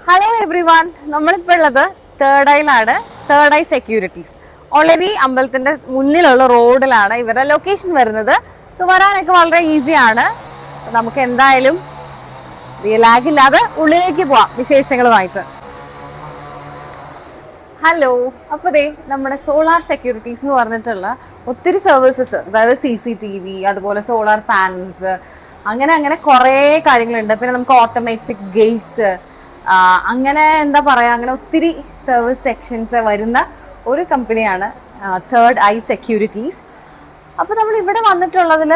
Hello every one, നമ്മളിപ്പോൾ ഉള്ളത് third ഐയിലാണ്. തേർഡ് ഐ സെക്യൂരിറ്റീസ് ഓൾറെഡി അമ്പലത്തിന്റെ മുന്നിലുള്ള റോഡിലാണ് ഇവരുടെ ലൊക്കേഷൻ വരുന്നത്. സോ വരാനൊക്കെ വളരെ ഈസിയാണ്. നമുക്ക് എന്തായാലും ലാഗ് ഇല്ലാതെ ഉള്ളിലേക്ക് പോവാം വിശേഷങ്ങളുമായിട്ട്. ഹലോ, അപ്പോൾ ദേ നമ്മുടെ സോളാർ സെക്യൂരിറ്റീസ് എന്ന് പറഞ്ഞിട്ടുള്ള ഒത്തിരി സർവീസസ്, അതായത് CCTV, അതുപോലെ സോളാർ പാനൽസ്, അങ്ങനെ അങ്ങനെ കുറേ കാര്യങ്ങളുണ്ട്. പിന്നെ നമുക്ക് ഓട്ടോമാറ്റിക് ഗേറ്റ്, അങ്ങനെ എന്താ പറയുക, അങ്ങനെ ഒത്തിരി സർവീസ് സെക്ഷൻസ് വരുന്ന ഒരു കമ്പനിയാണ് തേർഡ് ഐ സെക്യൂരിറ്റീസ്. അപ്പോൾ നമ്മൾ ഇവിടെ വന്നിട്ടുള്ളതിൽ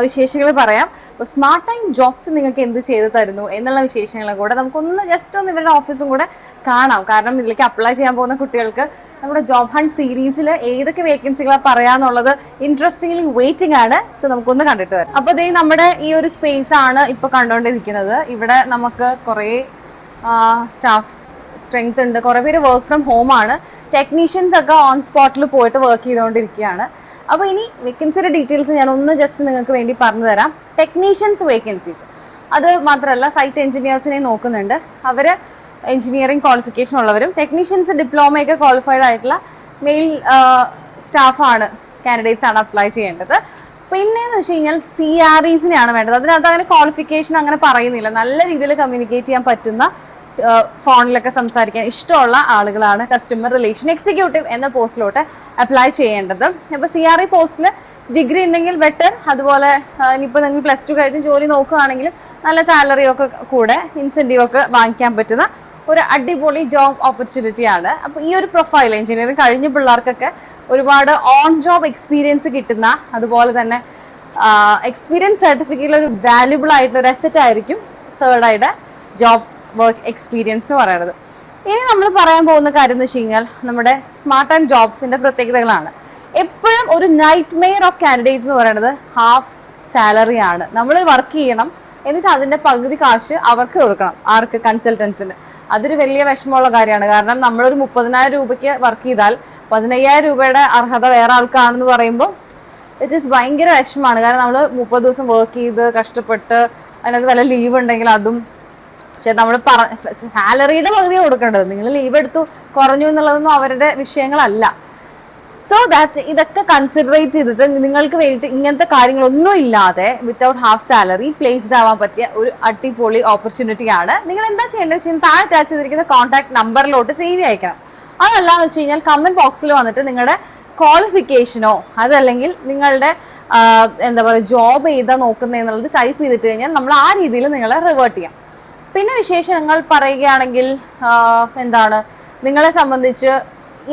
വിശേഷങ്ങൾ പറയാം. അപ്പോൾ സ്മാർട്ട് ടൈം ജോബ്സ് നിങ്ങൾക്ക് എന്ത് ചെയ്ത് തരുന്നു എന്നുള്ള വിശേഷങ്ങളും കൂടെ നമുക്കൊന്ന് ജസ്റ്റ് ഒന്ന് ഇവരുടെ ഓഫീസും കൂടെ കാണാം. കാരണം ഇതിലേക്ക് അപ്ലൈ ചെയ്യാൻ പോകുന്ന കുട്ടികൾക്ക് നമ്മുടെ ജോബ് ഹണ്ട് സീരീസിൽ ഏതൊക്കെ വേക്കൻസികളാണ് പറയാന്നുള്ളത് ഇൻട്രസ്റ്റിംഗ്ലി വെയിറ്റിംഗ് ആണ്. സോ നമുക്കൊന്ന് കണ്ടിട്ട് വരാം. അപ്പോൾ ഇതേ നമ്മുടെ ഈ ഒരു സ്പേസ് ആണ് ഇപ്പോൾ കണ്ടുകൊണ്ടിരിക്കുന്നത്. ഇവിടെ നമുക്ക് കുറേ സ്റ്റാഫ് സ്ട്രെങ്ത് ഉണ്ട്. കുറേ പേര് വർക്ക് ഫ്രം ഹോം ആണ്. ടെക്നീഷ്യൻസ് ഒക്കെ ഓൺ സ്പോട്ടിൽ പോയിട്ട് വർക്ക് ചെയ്തുകൊണ്ടിരിക്കുകയാണ്. അപ്പോൾ ഇനി വേക്കൻസിയുടെ ഡീറ്റെയിൽസ് ഞാൻ ഒന്ന് ജസ്റ്റ് നിങ്ങൾക്ക് വേണ്ടി പറഞ്ഞു തരാം. ടെക്നീഷ്യൻസ് വേക്കൻസീസ് അത് മാത്രമല്ല, സൈറ്റ് എഞ്ചിനീയേഴ്സിനെ നോക്കുന്നുണ്ട്. അവർ എഞ്ചിനീയറിംഗ് ക്വാളിഫിക്കേഷൻ ഉള്ളവരും ടെക്നീഷ്യൻസ് ഡിപ്ലോമയൊക്കെ ക്വാളിഫൈഡ് ആയിട്ടുള്ള മെയിൽ സ്റ്റാഫാണ്, കാൻഡിഡേറ്റ്സ് ആണ് അപ്ലൈ ചെയ്യേണ്ടത്. പിന്നെയെന്ന് വെച്ച് കഴിഞ്ഞാൽ CREസിനെയാണ് വേണ്ടത്. അതിനകത്ത് അങ്ങനെ ക്വാളിഫിക്കേഷൻ അങ്ങനെ പറയുന്നില്ല. നല്ല രീതിയിൽ കമ്മ്യൂണിക്കേറ്റ് ചെയ്യാൻ പറ്റുന്ന, ഫോണിലൊക്കെ സംസാരിക്കാൻ ഇഷ്ടമുള്ള ആളുകളാണ് കസ്റ്റമർ റിലേഷൻ എക്സിക്യൂട്ടീവ് എന്ന പോസ്റ്റിലോട്ട് അപ്ലൈ ചെയ്യേണ്ടത്. അപ്പോൾ CRE പോസ്റ്റിൽ ഡിഗ്രി ഉണ്ടെങ്കിൽ ബെറ്റർ. അതുപോലെ ഇനിയിപ്പോൾ നിങ്ങൾ +2 കഴിഞ്ഞ് ജോലി നോക്കുകയാണെങ്കിൽ നല്ല സാലറിയൊക്കെ കൂടെ ഇൻസെൻറ്റീവ് ഒക്കെ വാങ്ങിക്കാൻ പറ്റുന്ന ഒരു അടിപൊളി ജോബ് ഓപ്പർച്യൂണിറ്റി ആണ്. അപ്പോൾ ഈ ഒരു പ്രൊഫൈൽ എഞ്ചിനീയറിംഗ് കഴിഞ്ഞ പിള്ളേർക്കൊക്കെ ഒരുപാട് ഓൺ ജോബ് എക്സ്പീരിയൻസ് കിട്ടുന്ന, അതുപോലെ തന്നെ എക്സ്പീരിയൻസ് സർട്ടിഫിക്കറ്റിൽ ഒരു വാല്യുബിൾ ആയിട്ടുള്ള ഒരു അസറ്റ് ആയിരിക്കും തേർഡ് ഐയുടെ ജോബ് വർക്ക് എക്സ്പീരിയൻസ് എന്ന് പറയുന്നത്. ഇനി നമ്മൾ പറയാൻ പോകുന്ന കാര്യം എന്ന് വെച്ച് കഴിഞ്ഞാൽ നമ്മുടെ സ്മാർട്ട് ടൈം ജോബ്സിന്റെ പ്രത്യേകതകളാണ്. എപ്പോഴും ഒരു നൈറ്റ് മെയർ ഓഫ് കാൻഡിഡേറ്റ് എന്ന് പറയുന്നത് ഹാഫ് സാലറി ആണ്. നമ്മൾ വർക്ക് ചെയ്യണം, എന്നിട്ട് അതിന്റെ പകുതി കാശ് അവർക്ക് കൊടുക്കണം. ആർക്ക്? കൺസൾട്ടൻസിന്. അതൊരു വലിയ വിഷമമുള്ള കാര്യമാണ്. കാരണം നമ്മളൊരു 30,000 രൂപയ്ക്ക് വർക്ക് ചെയ്താൽ 15,000 രൂപയുടെ അർഹത വേറെ ആൾക്കാണെന്ന് പറയുമ്പോൾ ഇറ്റ് ഈസ് ഭയങ്കര വിഷമമാണ്. കാരണം നമ്മൾ 30 ദിവസം വർക്ക് ചെയ്ത് കഷ്ടപ്പെട്ട് അതിനകത്ത് വല്ല ലീവ് ഉണ്ടെങ്കിൽ അതും, പക്ഷെ നമ്മൾ സാലറിയുടെ പകുതി കൊടുക്കേണ്ടത്. നിങ്ങൾ ലീവ് എടുത്തു കുറഞ്ഞു എന്നുള്ളതൊന്നും അവരുടെ വിഷയങ്ങളല്ല. സോ ദാറ്റ് ഇതൊക്കെ കൺസിഡറേറ്റ് ചെയ്തിട്ട് നിങ്ങൾക്ക് വേണ്ടിയിട്ട് ഇങ്ങനത്തെ കാര്യങ്ങളൊന്നും ഇല്ലാതെ വിത്തൗട്ട് ഹാഫ് സാലറി പ്ലേസ്ഡ് ആവാൻ പറ്റിയ ഒരു അടിപൊളി ഓപ്പർച്യൂണിറ്റി ആണ്. നിങ്ങൾ എന്താ ചെയ്യേണ്ടത് വെച്ചാൽ താഴെ അറ്റാച്ച് ചെയ്തിരിക്കുന്ന കോൺടാക്ട് നമ്പറിലോട്ട് CV അയക്കണം. അതല്ലാന്ന് വെച്ച് കഴിഞ്ഞാൽ കമന്റ് ബോക്സിൽ വന്നിട്ട് നിങ്ങളുടെ ക്വാളിഫിക്കേഷനോ അതല്ലെങ്കിൽ നിങ്ങളുടെ എന്താ പറയുക ജോബ് ഏതാ നോക്കുന്നത് എന്നുള്ളത് ടൈപ്പ് ചെയ്തിട്ട് കഴിഞ്ഞാൽ നമ്മൾ ആ രീതിയിൽ നിങ്ങളെ റിവേർട്ട് ചെയ്യാം. പിന്നെ വിശേഷങ്ങൾ പറയുകയാണെങ്കിൽ എന്താണ്, നിങ്ങളെ സംബന്ധിച്ച്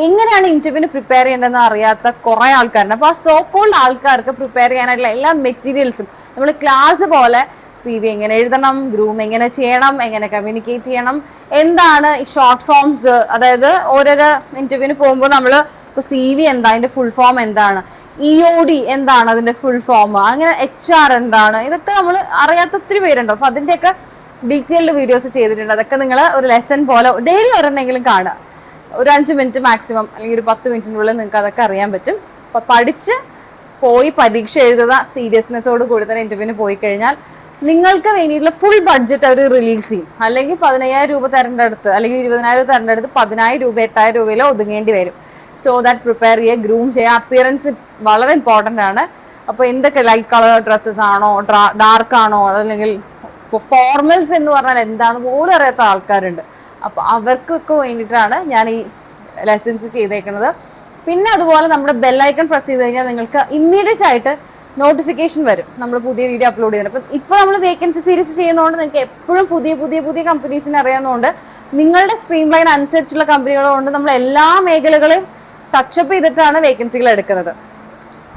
എങ്ങനെയാണ് ഇന്റർവ്യൂവിന് പ്രിപ്പയർ ചെയ്യേണ്ടതെന്ന് അറിയാത്ത കുറേ ആൾക്കാരുണ്ട്. അപ്പോൾ ആ സോ കോൾഡ് ആൾക്കാർക്ക് പ്രിപ്പയർ ചെയ്യാനായിട്ടുള്ള എല്ലാ മെറ്റീരിയൽസും നമ്മൾ ക്ലാസ് പോലെ CV എങ്ങനെ എഴുതണം, ഗ്രൂം എങ്ങനെ ചെയ്യണം, എങ്ങനെ കമ്മ്യൂണിക്കേറ്റ് ചെയ്യണം, എന്താണ് ഈ ഷോർട്ട് ഫോംസ്, അതായത് ഓരോരോ ഇന്റർവ്യൂവിന് പോകുമ്പോൾ നമ്മൾ ഇപ്പോൾ CV എന്താ, അതിന്റെ ഫുൾ ഫോം എന്താണ്, EOD എന്താണ് അതിന്റെ ഫുൾ ഫോം, അങ്ങനെ HR എന്താണ്, ഇതൊക്കെ നമ്മൾ അറിയാത്ത ഒത്തിരി പേരുണ്ടോ. അപ്പോൾ അതിൻ്റെയൊക്കെ ഡീറ്റെയിൽഡ് വീഡിയോസ് ചെയ്തിട്ടുണ്ട്. അതൊക്കെ നിങ്ങൾ ഒരു ലെസൺ പോലെ ഡെയിലി ഒരെണ്ണെങ്കിലും കാണുക. ഒരു 5 മിനിറ്റ് മാക്സിമം, അല്ലെങ്കിൽ ഒരു 10 മിനിറ്റിനുള്ളിൽ നിങ്ങൾക്ക് അതൊക്കെ അറിയാൻ പറ്റും. അപ്പോൾ പഠിച്ച് പോയി പരീക്ഷ എഴുതുക, സീരിയസ്നെസ്സോട് കൂടി തന്നെ ഇന്റർവ്യൂവിന് പോയി കഴിഞ്ഞാൽ നിങ്ങൾക്ക് വേണ്ടിയിട്ടുള്ള ഫുൾ ബഡ്ജറ്റ് അവർ റിലീസ് ചെയ്യും. അല്ലെങ്കിൽ 15,000 രൂപ തരേണ്ട അടുത്ത്, അല്ലെങ്കിൽ 20,000 രൂപ തരേണ്ട അടുത്ത് 10,000 രൂപ 8,000 രൂപയിലോ ഒതുങ്ങേണ്ടി വരും. സോ ദാറ്റ് പ്രിപ്പയർ ചെയ്യുക, ഗ്രൂം ചെയ്യുക. അപ്പിയറൻസ് വളരെ ഇമ്പോർട്ടൻ്റ് ആണ്. അപ്പോൾ എന്തൊക്കെ ലൈറ്റ് കളർ ഡ്രസ്സസ് ആണോ, ഡാർക്ക് ആണോ, അല്ലെങ്കിൽ ഇപ്പോൾ ഫോർമൽസ് എന്ന് പറഞ്ഞാൽ എന്താണെന്ന് പോലും അറിയാത്ത ആൾക്കാരുണ്ട്. അപ്പോൾ അവർക്കൊക്കെ വേണ്ടിയിട്ടാണ് ഞാൻ ഈ ലെസൺസ് ചെയ്തേക്കുന്നത്. പിന്നെ അതുപോലെ നമ്മുടെ ബെല്ലൈക്കൺ പ്രസ് ചെയ്ത് കഴിഞ്ഞാൽ നിങ്ങൾക്ക് ഇമ്മീഡിയറ്റ് ആയിട്ട് നോട്ടിഫിക്കേഷൻ വരും നമ്മൾ പുതിയ വീഡിയോ അപ്ലോഡ് ചെയ്യുന്നത്. അപ്പം ഇപ്പോൾ നമ്മൾ വേക്കൻസി സീരീസ് ചെയ്യുന്നതുകൊണ്ട് നിങ്ങൾക്ക് എപ്പോഴും പുതിയ പുതിയ പുതിയ കമ്പനീസിനെ അറിയാവുന്നതുകൊണ്ട് നിങ്ങളുടെ സ്ട്രീം ലൈൻ അനുസരിച്ചുള്ള കമ്പനികളുകൊണ്ട് നമ്മൾ എല്ലാ മേഖലകളെയും ടച്ചപ്പ് ചെയ്തിട്ടാണ് വേക്കൻസികൾ എടുക്കുന്നത്.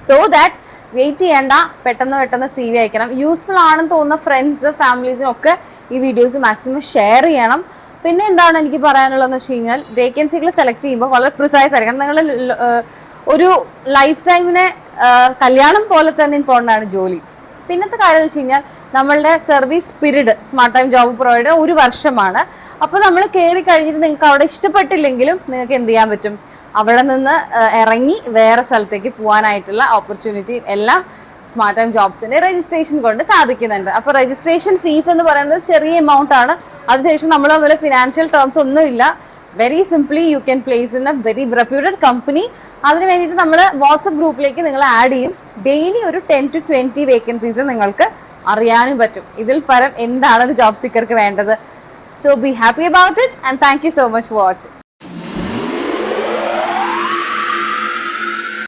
സോ ദാറ്റ് വെയിറ്റ് ചെയ്യേണ്ട, പെട്ടെന്ന് CV അയക്കണം. യൂസ്ഫുൾ ആണെന്ന് തോന്നുന്ന ഫ്രണ്ട്സ്, ഫാമിലീസിനും ഒക്കെ ഈ വീഡിയോസ് മാക്സിമം ഷെയർ ചെയ്യണം. പിന്നെ എന്താണ് എനിക്ക് പറയാനുള്ളതെന്ന് വെച്ച് കഴിഞ്ഞാൽ, വേക്കൻസികൾ സെലക്ട് ചെയ്യുമ്പോൾ വളരെ പ്രിസൈസ് ആയിരിക്കണം. നിങ്ങൾ ഒരു ലൈഫ് ടൈമിനെ കല്യാണം പോലെ തന്നെ ഇമ്പോർട്ടൻ്റ് ആണ് ജോലി. പിന്നത്തെ കാര്യം എന്ന് വെച്ച് കഴിഞ്ഞാൽ നമ്മളുടെ service period smart time job provider 1 വർഷമാണ്. അപ്പോൾ നമ്മൾ കയറി കഴിഞ്ഞിട്ട് നിങ്ങൾക്ക് അവിടെ ഇഷ്ടപ്പെട്ടില്ലെങ്കിലും നിങ്ങൾക്ക് എന്ത് ചെയ്യാൻ പറ്റും, അവിടെ നിന്ന് ഇറങ്ങി വേറെ സ്ഥലത്തേക്ക് പോകാനായിട്ടുള്ള ഓപ്പർച്യൂണിറ്റി എല്ലാം സ്മാർട്ട് ടൈം ജോബ്സിന്റെ രജിസ്ട്രേഷൻ കൊണ്ട് സാധിക്കുന്നുണ്ട്. അപ്പൊ രജിസ്ട്രേഷൻ ഫീസ് എന്ന് പറയുന്നത് ചെറിയ എമൗണ്ട് ആണ്. അതിനുശേഷം നമ്മൾ തമ്മിൽ ഫിനാൻഷ്യൽ ടേംസ് ഒന്നുമില്ല. Very simply you can place in A very reputed company. അതിന് വേണ്ടിയിട്ട് നമ്മൾ വാട്സപ്പ് ഗ്രൂപ്പിലേക്ക് നിങ്ങൾ ആഡ് ചെയ്യും. ഡെയിലി ഒരു 10 to 20 വേക്കൻസീസ് നിങ്ങൾക്ക് അറിയാനും പറ്റും. ഇതിൽ പരം എന്താണ് ഒരു ജോബ് സീക്കർക്ക് വേണ്ടത്? So be happy about it and thank you so much for watching.